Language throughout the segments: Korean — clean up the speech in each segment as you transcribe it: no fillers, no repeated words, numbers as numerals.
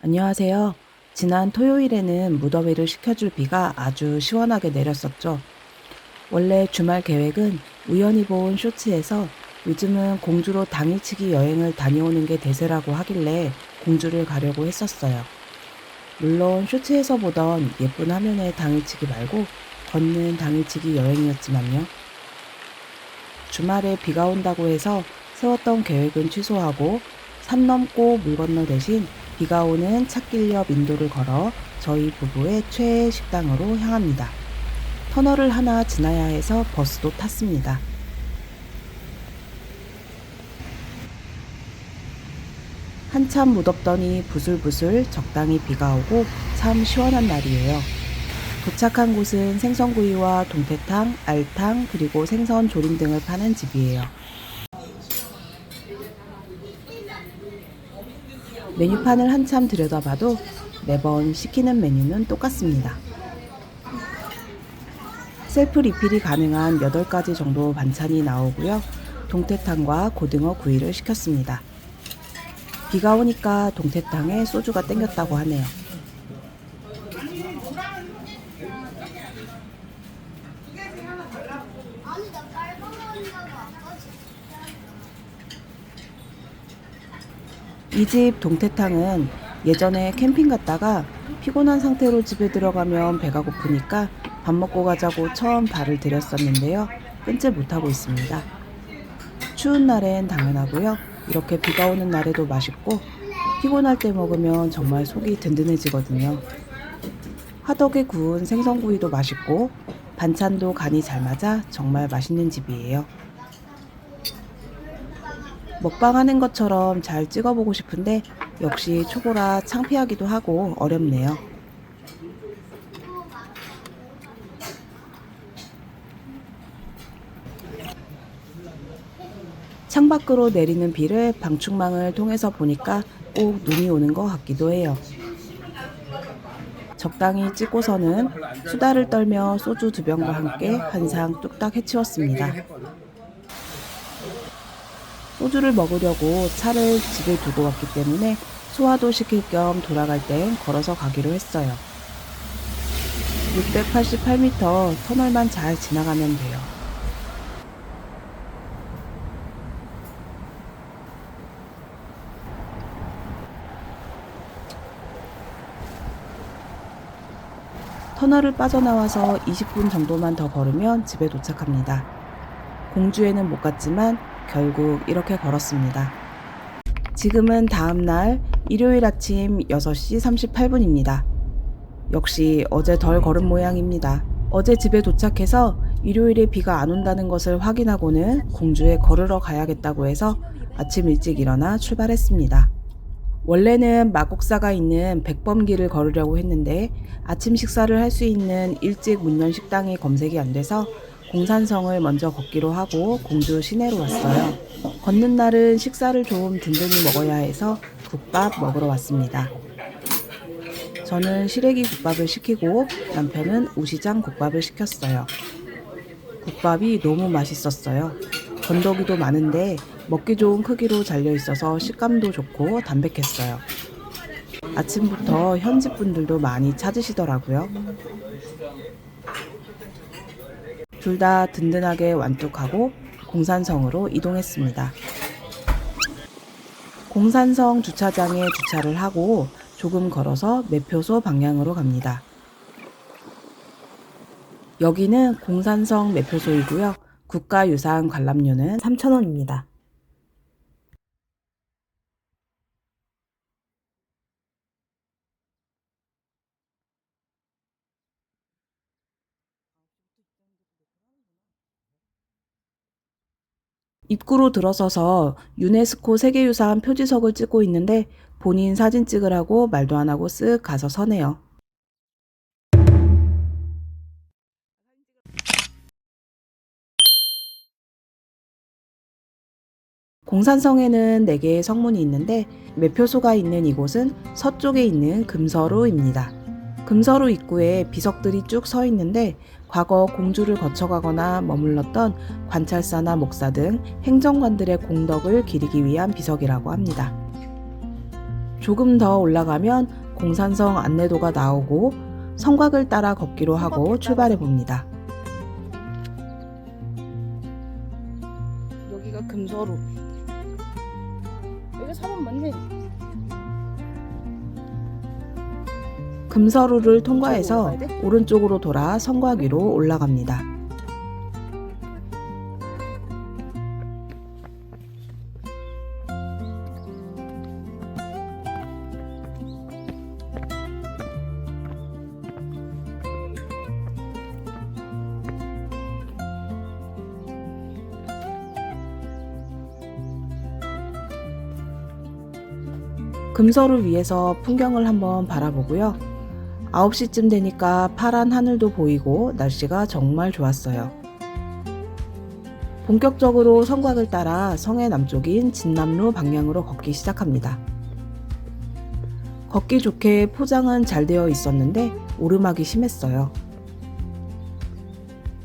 안녕하세요. 지난 토요일에는 무더위를 식혀줄 비가 아주 시원하게 내렸었죠. 원래 주말 계획은 우연히 본 쇼츠에서 요즘은 공주로 당일치기 여행을 다녀오는 게 대세라고 하길래 공주를 가려고 했었어요. 물론 쇼츠에서 보던 예쁜 화면의 당일치기 말고 걷는 당일치기 여행이었지만요. 주말에 비가 온다고 해서 세웠던 계획은 취소하고 산 넘고 물 건너 대신 비가 오는 찻길 옆 인도를 걸어 저희 부부의 최애 식당으로 향합니다. 터널을 하나 지나야 해서 버스도 탔습니다. 한참 무덥더니 부슬부슬 적당히 비가 오고 참 시원한 날이에요. 도착한 곳은 생선구이와 동태탕, 알탕, 그리고 생선 조림 등을 파는 집이에요. 메뉴판을 한참 들여다봐도 매번 시키는 메뉴는 똑같습니다. 셀프 리필이 가능한 8가지 정도 반찬이 나오고요. 동태탕과 고등어 구이를 시켰습니다. 비가 오니까 동태탕에 소주가 땡겼다고 하네요. 이 집 동태탕은 예전에 캠핑 갔다가 피곤한 상태로 집에 들어가면 배가 고프니까 밥 먹고 가자고 처음 발을 들였었는데요. 끊지 못하고 있습니다. 추운 날엔 당연하고요. 이렇게 비가 오는 날에도 맛있고 피곤할 때 먹으면 정말 속이 든든해지거든요. 화덕에 구운 생선구이도 맛있고 반찬도 간이 잘 맞아 정말 맛있는 집이에요. 먹방하는 것처럼 잘 찍어보고 싶은데 역시 초보라 창피하기도 하고 어렵네요. 창밖으로 내리는 비를 방충망을 통해서 보니까 꼭 눈이 오는 것 같기도 해요. 적당히 찍고서는 수다를 떨며 소주 2병과 함께 한 상 뚝딱 해치웠습니다. 소주를 먹으려고 차를 집에 두고 왔기 때문에 소화도 시킬 겸 돌아갈 땐 걸어서 가기로 했어요. 688m 터널만 잘 지나가면 돼요. 터널을 빠져나와서 20분 정도만 더 걸으면 집에 도착합니다. 공주에는 못 갔지만 결국 이렇게 걸었습니다. 지금은 다음날 일요일 아침 6시 38분입니다. 역시 어제 덜 걸은 모양입니다. 어제 집에 도착해서 일요일에 비가 안 온다는 것을 확인하고는 공주에 걸으러 가야겠다고 해서 아침 일찍 일어나 출발했습니다. 원래는 막국사가 있는 백범길을 걸으려고 했는데 아침 식사를 할 수 있는 일찍 문 연 식당이 검색이 안 돼서 공산성을 먼저 걷기로 하고 공주 시내로 왔어요. 걷는 날은 식사를 좀 든든히 먹어야 해서 국밥 먹으러 왔습니다. 저는 시래기 국밥을 시키고 남편은 우시장 국밥을 시켰어요. 국밥이 너무 맛있었어요. 건더기도 많은데 먹기 좋은 크기로 잘려 있어서 식감도 좋고 담백했어요. 아침부터 현지 분들도 많이 찾으시더라고요. 둘 다 든든하게 완뚝하고 공산성으로 이동했습니다. 공산성 주차장에 주차를 하고 조금 걸어서 매표소 방향으로 갑니다. 여기는 공산성 매표소이고요. 국가유산 관람료는 3,000원입니다. 입구로 들어서서 유네스코 세계유산 표지석을 찍고 있는데 본인 사진 찍으라고 말도 안 하고 쓱 가서 서네요. 공산성에는 4개의 성문이 있는데 매표소가 있는 이곳은 서쪽에 있는 금서로입니다. 금서로 입구에 비석들이 쭉 서 있는데 과거 공주를 거쳐가거나 머물렀던 관찰사나 목사 등 행정관들의 공덕을 기리기 위한 비석이라고 합니다. 조금 더 올라가면 공산성 안내도가 나오고 성곽을 따라 걷기로 하고 출발해 봅니다. 여기가 금서로. 여기 사람 많네. 금서루를 통과해서 오른쪽으로 돌아 성곽 위로 올라갑니다. 금서루 위에서 풍경을 한번 바라보고요. 9시쯤 되니까 파란 하늘도 보이고 날씨가 정말 좋았어요. 본격적으로 성곽을 따라 성의 남쪽인 진남루 방향으로 걷기 시작합니다. 걷기 좋게 포장은 잘 되어 있었는데 오르막이 심했어요.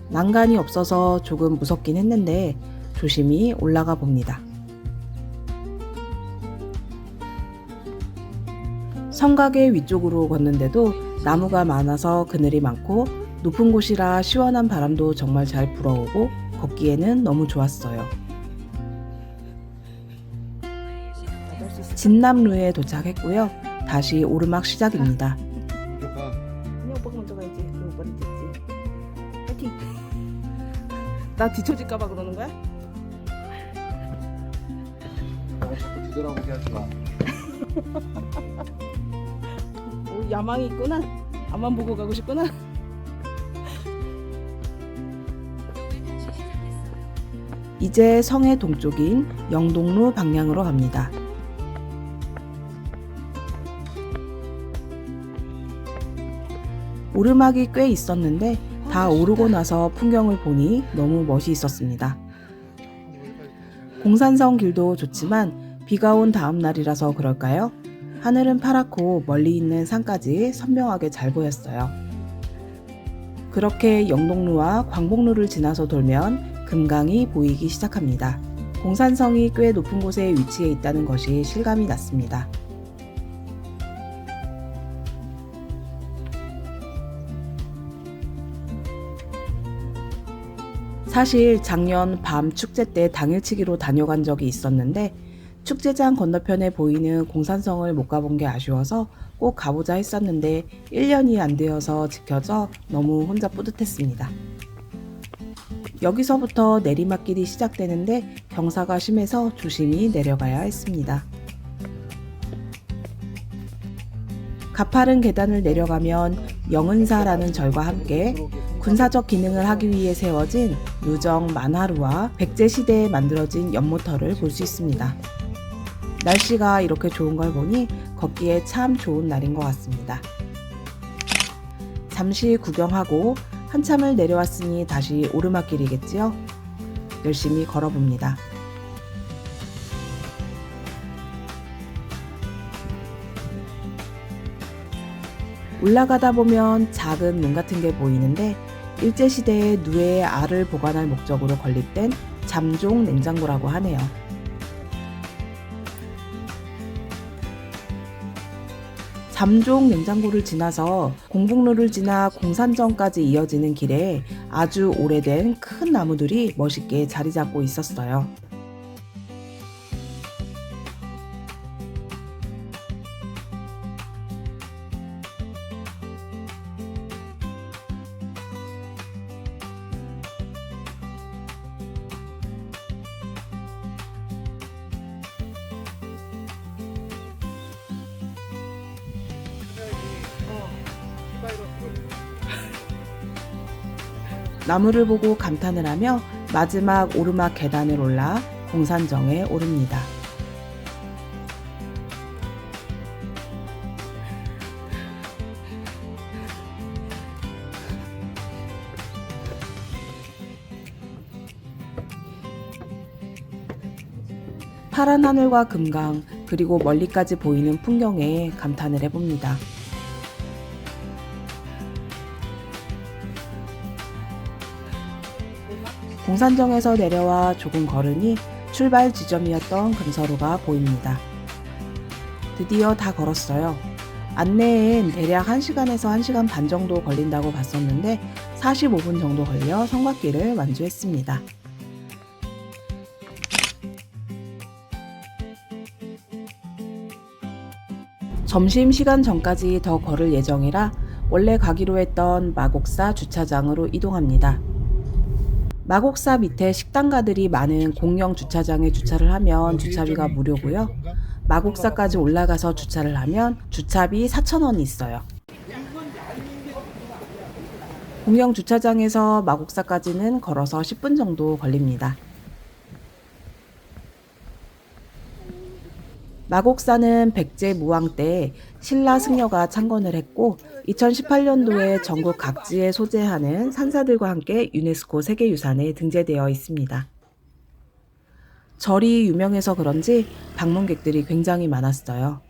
난간이 없어서 조금 무섭긴 했는데 조심히 올라가 봅니다. 성곽의 위쪽으로 걷는데도 나무가 많아서 그늘이 많고 높은 곳이라 시원한 바람도 정말 잘 불어오고 걷기에는 너무 좋았어요. 진남루에 도착했고요. 다시 오르막 시작입니다. 그냥 오빠가 먼저 가야지. 그 오빠는 됐지. 파이팅! 나 뒤처질까봐 그러는 거야? 자꾸 뒤돌아보게 하지 마. 오, 야망이 있구나. 앞만 보고 가고 싶구나. 이제 성의 동쪽인 영동루 방향으로 갑니다. 오르막이 꽤 있었는데 다 오르고 나서 풍경을 보니 너무 멋있었습니다. 공산성 길도 좋지만 비가 온 다음 날이라서 그럴까요? 하늘은 파랗고 멀리 있는 산까지 선명하게 잘 보였어요. 그렇게 영동루와 광복루를 지나서 돌면 금강이 보이기 시작합니다. 공산성이 꽤 높은 곳에 위치해 있다는 것이 실감이 났습니다. 사실 작년 밤 축제 때 당일치기로 다녀간 적이 있었는데 축제장 건너편에 보이는 공산성을 못 가본 게 아쉬워서 꼭 가보자 했었는데 1년이 안 되어서 지켜져 너무 혼자 뿌듯했습니다. 여기서부터 내리막길이 시작되는데 경사가 심해서 조심히 내려가야 했습니다. 가파른 계단을 내려가면 영은사라는 절과 함께 군사적 기능을 하기 위해 세워진 누정 만화루와 백제 시대에 만들어진 연모터를 볼 수 있습니다. 날씨가 이렇게 좋은 걸 보니 걷기에 참 좋은 날인 것 같습니다. 잠시 구경하고 한참을 내려왔으니 다시 오르막길이겠지요? 열심히 걸어봅니다. 올라가다 보면 작은 문 같은 게 보이는데 일제시대에 누에의 알을 보관할 목적으로 건립된 잠종 냉장고라고 하네요. 잠종 냉장고를 지나서 공북로를 지나 공산정까지 이어지는 길에 아주 오래된 큰 나무들이 멋있게 자리 잡고 있었어요. 나무를 보고 감탄을 하며 마지막 오르막 계단을 올라 공산정에 오릅니다. 파란 하늘과 금강, 그리고 멀리까지 보이는 풍경에 감탄을 해봅니다. 공산정에서 내려와 조금 걸으니 출발 지점이었던 금서로가 보입니다. 드디어 다 걸었어요. 안내엔 대략 1시간에서 1시간 반 정도 걸린다고 봤었는데 45분 정도 걸려 성곽길을 완주했습니다. 점심시간 전까지 더 걸을 예정이라 원래 가기로 했던 마곡사 주차장으로 이동합니다. 마곡사 밑에 식당가들이 많은 공영 주차장에 주차를 하면 주차비가 무료고요. 마곡사까지 올라가서 주차를 하면 주차비 4,000원이 있어요. 공영 주차장에서 마곡사까지는 걸어서 10분 정도 걸립니다. 마곡사는 백제 무왕 때 신라 승려가 창건을 했고 2018년도에 전국 각지에 소재하는 산사들과 함께 유네스코 세계유산에 등재되어 있습니다. 절이 유명해서 그런지 방문객들이 굉장히 많았어요.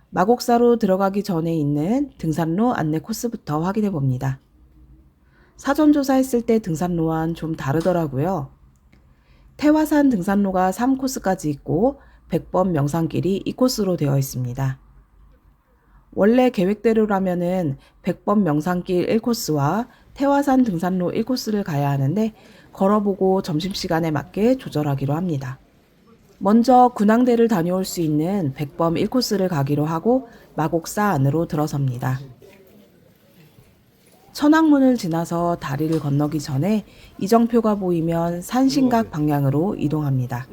마곡사로 들어가기 전에 있는 등산로 안내 코스부터 확인해 봅니다. 사전 조사했을 때 등산로와는 좀 다르더라고요. 태화산 등산로가 3코스까지 있고 백범 명산길이 2코스로 되어 있습니다. 원래 계획대로라면은 백범 명산길 1코스와 태화산 등산로 1코스를 가야 하는데 걸어보고 점심시간에 맞게 조절하기로 합니다. 먼저 군항대를 다녀올 수 있는 백범 1코스를 가기로 하고 마곡사 안으로 들어섭니다. 천왕문을 지나서 다리를 건너기 전에 이정표가 보이면 산신각 방향으로 이동합니다.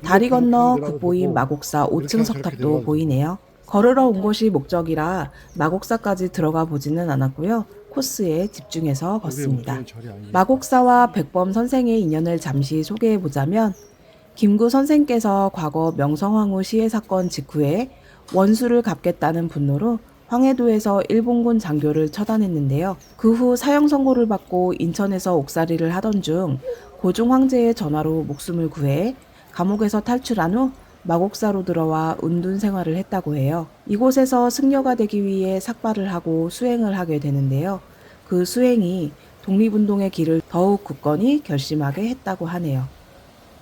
다리 건너 국보인 마곡사 5층 석탑도 보이네요. 걸으러 온 곳이 목적이라 마곡사까지 들어가 보지는 않았고요. 코스에 집중해서 걷습니다. 마곡사와 백범 선생의 인연을 잠시 소개해보자면 김구 선생께서 과거 명성황후 시해 사건 직후에 원수를 갚겠다는 분노로 황해도에서 일본군 장교를 처단했는데요. 그 후 사형 선고를 받고 인천에서 옥살이를 하던 중 고종 황제의 전화로 목숨을 구해 감옥에서 탈출한 후 마곡사로 들어와 운둔 생활을 했다고 해요. 이곳에서 승려가 되기 위해 삭발을 하고 수행을 하게 되는데요. 그 수행이 독립운동의 길을 더욱 굳건히 결심하게 했다고 하네요.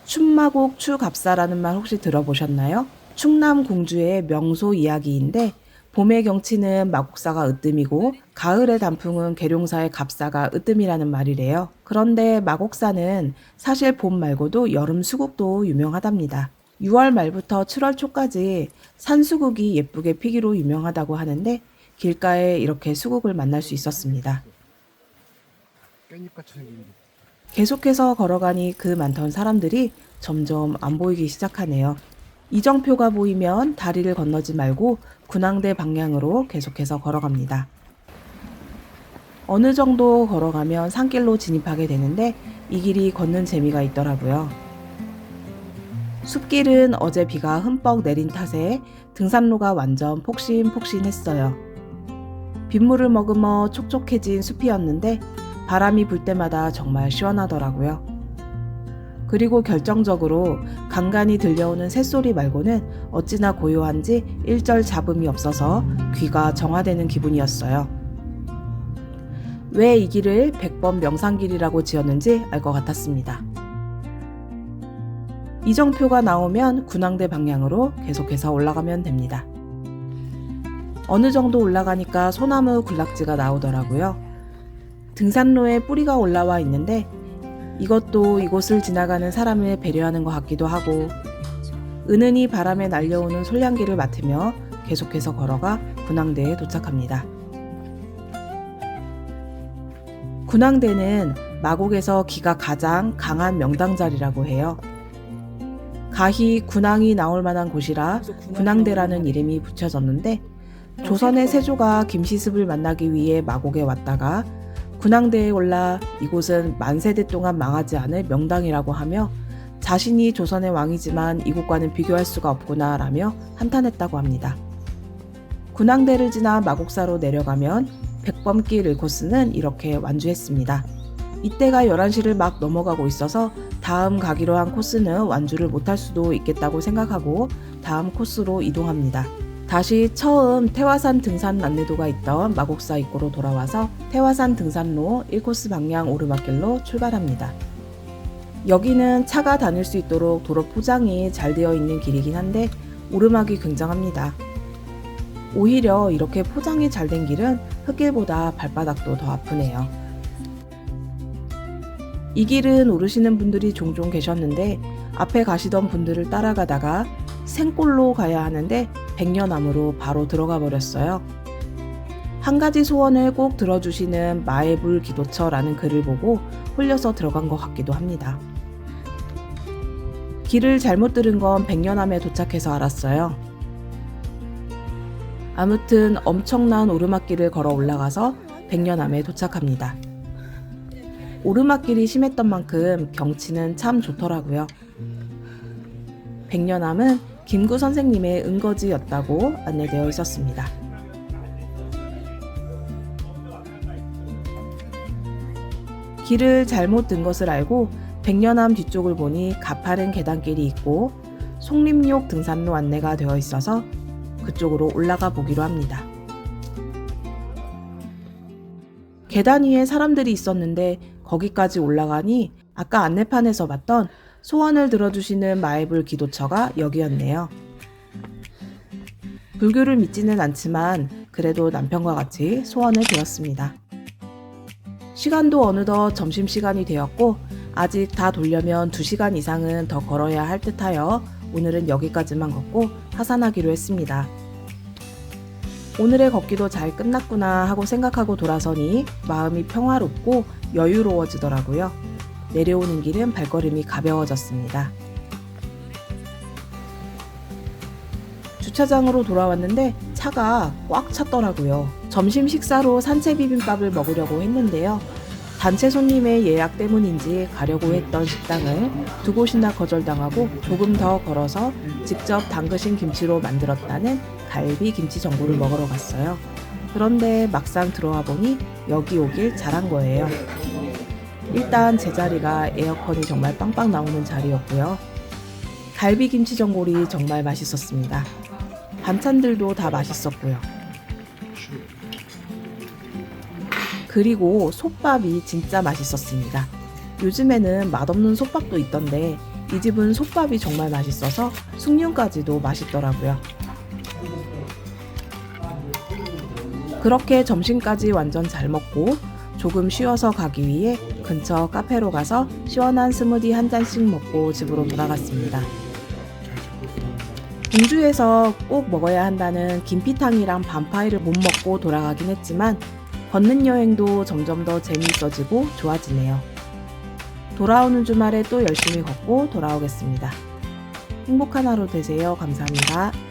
춘마곡 추갑사라는 말 혹시 들어보셨나요? 충남 공주의 명소 이야기인데 봄의 경치는 마곡사가 으뜸이고 가을의 단풍은 계룡사의 갑사가 으뜸이라는 말이래요. 그런데 마곡사는 사실 봄 말고도 여름 수국도 유명하답니다. 6월 말부터 7월 초까지 산수국이 예쁘게 피기로 유명하다고 하는데 길가에 이렇게 수국을 만날 수 있었습니다. 계속해서 걸어가니 그 많던 사람들이 점점 안 보이기 시작하네요. 이정표가 보이면 다리를 건너지 말고 군항대 방향으로 계속해서 걸어갑니다. 어느 정도 걸어가면 산길로 진입하게 되는데 이 길이 걷는 재미가 있더라고요. 숲길은 어제 비가 흠뻑 내린 탓에 등산로가 완전 폭신폭신했어요. 빗물을 머금어 촉촉해진 숲이었는데 바람이 불 때마다 정말 시원하더라고요. 그리고 결정적으로 간간히 들려오는 새소리 말고는 어찌나 고요한지 일절 잡음이 없어서 귀가 정화되는 기분이었어요. 왜 이 길을 백범 명산길이라고 지었는지 알 것 같았습니다. 이정표가 나오면 군항대 방향으로 계속해서 올라가면 됩니다. 어느 정도 올라가니까 소나무 군락지가 나오더라고요. 등산로에 뿌리가 올라와 있는데 이것도 이곳을 지나가는 사람을 배려하는 것 같기도 하고 은은히 바람에 날려오는 솔향기를 맡으며 계속해서 걸어가 군항대에 도착합니다. 군항대는 마곡에서 기가 가장 강한 명당자리라고 해요. 가히 군항이 나올 만한 곳이라 군항대라는 이름이 붙여졌는데 조선의 세조가 김시습을 만나기 위해 마곡에 왔다가 군항대에 올라 이곳은 만세대 동안 망하지 않을 명당이라고 하며 자신이 조선의 왕이지만 이곳과는 비교할 수가 없구나 라며 한탄했다고 합니다. 군항대를 지나 마곡사로 내려가면 백범길 1코스는 이렇게 완주했습니다. 이때가 11시를 막 넘어가고 있어서 다음 가기로 한 코스는 완주를 못할 수도 있겠다고 생각하고 다음 코스로 이동합니다. 다시 처음 태화산 등산 안내도가 있던 마곡사 입구로 돌아와서 태화산 등산로 1코스 방향 오르막길로 출발합니다. 여기는 차가 다닐 수 있도록 도로 포장이 잘 되어 있는 길이긴 한데 오르막이 굉장합니다. 오히려 이렇게 포장이 잘 된 길은 흙길보다 발바닥도 더 아프네요. 이 길은 오르시는 분들이 종종 계셨는데 앞에 가시던 분들을 따라가다가 생골로 가야 하는데 백년암으로 바로 들어가 버렸어요. 한 가지 소원을 꼭 들어주시는 마애불 기도처라는 글을 보고 홀려서 들어간 것 같기도 합니다. 길을 잘못 들은 건 백년암에 도착해서 알았어요. 아무튼 엄청난 오르막길을 걸어 올라가서 백년암에 도착합니다. 오르막길이 심했던 만큼 경치는 참 좋더라고요. 백년암은 김구 선생님의 은거지였다고 안내되어 있었습니다. 길을 잘못 든 것을 알고 백년암 뒤쪽을 보니 가파른 계단길이 있고 송림욕 등산로 안내가 되어 있어서 그쪽으로 올라가 보기로 합니다. 계단 위에 사람들이 있었는데 거기까지 올라가니 아까 안내판에서 봤던 소원을 들어주시는 마애불 기도처가 여기였네요. 불교를 믿지는 않지만 그래도 남편과 같이 소원을 들었습니다. 시간도 어느덧 점심시간이 되었고 아직 다 돌려면 2시간 이상은 더 걸어야 할 듯하여 오늘은 여기까지만 걷고 하산하기로 했습니다. 오늘의 걷기도 잘 끝났구나 하고 생각하고 돌아서니 마음이 평화롭고 여유로워지더라고요. 내려오는 길은 발걸음이 가벼워졌습니다. 주차장으로 돌아왔는데 차가 꽉 찼더라고요. 점심 식사로 산채 비빔밥을 먹으려고 했는데요. 단체 손님의 예약 때문인지 가려고 했던 식당을 2곳이나 거절당하고 조금 더 걸어서 직접 담그신 김치로 만들었다는 갈비 김치 전골을 먹으러 갔어요. 그런데 막상 들어와 보니 여기 오길 잘한 거예요. 일단 제 자리가 에어컨이 정말 빵빵 나오는 자리였고요. 갈비 김치 전골이 정말 맛있었습니다. 반찬들도 다 맛있었고요. 그리고 솥밥이 진짜 맛있었습니다. 요즘에는 맛없는 솥밥도 있던데 이 집은 솥밥이 정말 맛있어서 숭늉까지도 맛있더라고요. 그렇게 점심까지 완전 잘 먹고 조금 쉬어서 가기 위해 근처 카페로 가서 시원한 스무디 한 잔씩 먹고 집으로 돌아갔습니다. 공주에서 꼭 먹어야 한다는 김피탕이랑 반파이를 못 먹고 돌아가긴 했지만 걷는 여행도 점점 더 재미있어지고 좋아지네요. 돌아오는 주말에 또 열심히 걷고 돌아오겠습니다. 행복한 하루 되세요. 감사합니다.